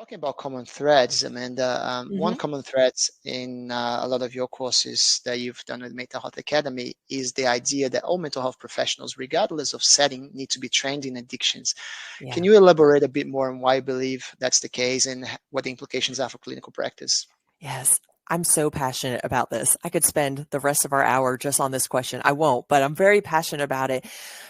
talking about common threads, Amanda, one hmm common thread in a lot of your courses that you've done with Mental Health Academy is the idea that all mental health professionals, regardless of setting, need to be trained in addictions. Can Yeah. you elaborate a bit more on why you believe that's the case and what the implications are for clinical practice? Yes. I'm so passionate about this. I could spend the rest of our hour just on this question. I won't, but I'm very passionate about it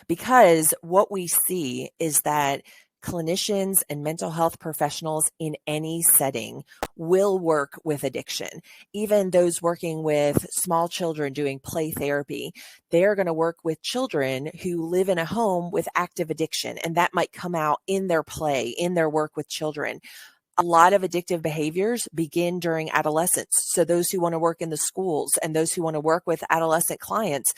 because what we see is that clinicians and mental health professionals in any setting will work with addiction. Even those working with small children doing play therapy, they're going to work with children who live in a home with active addiction, and that might come out in their play, in their work with children. A lot of addictive behaviors begin during adolescence. So those who want to work in the schools and those who want to work with adolescent clients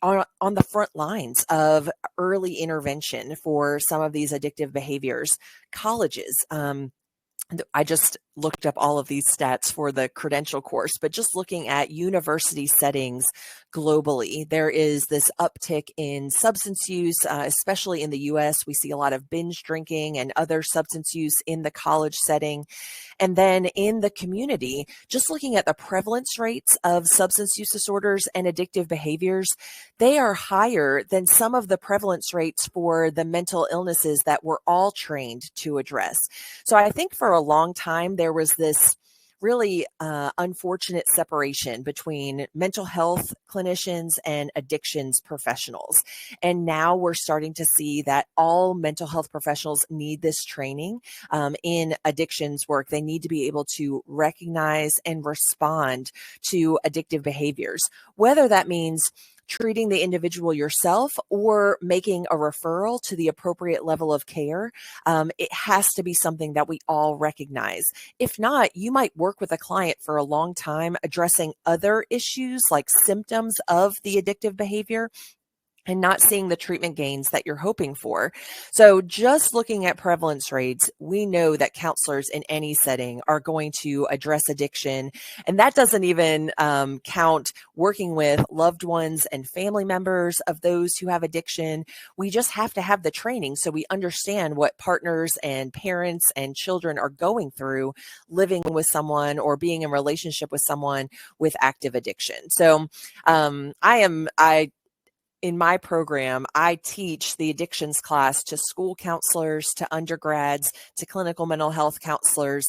are on the front lines of early intervention for some of these addictive behaviors. Colleges, I just looked up all of these stats for the credential course, but just looking at university settings globally, there is this uptick in substance use, especially in the US. We see a lot of binge drinking and other substance use in the college setting. And then in the community, just looking at the prevalence rates of substance use disorders and addictive behaviors, they are higher than some of the prevalence rates for the mental illnesses that we're all trained to address. So I think for a long time, there was this really unfortunate separation between mental health clinicians and addictions professionals. And now we're starting to see that all mental health professionals need this training in addictions work. They need to be able to recognize and respond to addictive behaviors, whether that means treating the individual yourself or making a referral to the appropriate level of care. It has to be something that we all recognize. If not, you might work with a client for a long time addressing other issues like symptoms of the addictive behavior and not seeing the treatment gains that you're hoping for. So just looking at prevalence rates, we know that counselors in any setting are going to address addiction. And that doesn't even count working with loved ones and family members of those who have addiction. We just have to have the training so we understand what partners and parents and children are going through living with someone or being in relationship with someone with active addiction. So in my program, I teach the addictions class to school counselors, to undergrads, to clinical mental health counselors,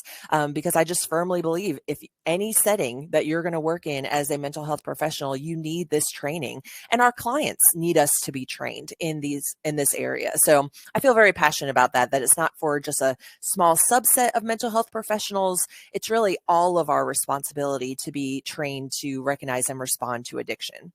because I just firmly believe if any setting that you're going to work in as a mental health professional, you need this training, and our clients need us to be trained in this area. So I feel very passionate about that it's not for just a small subset of mental health professionals. It's really all of our responsibility to be trained to recognize and respond to addiction.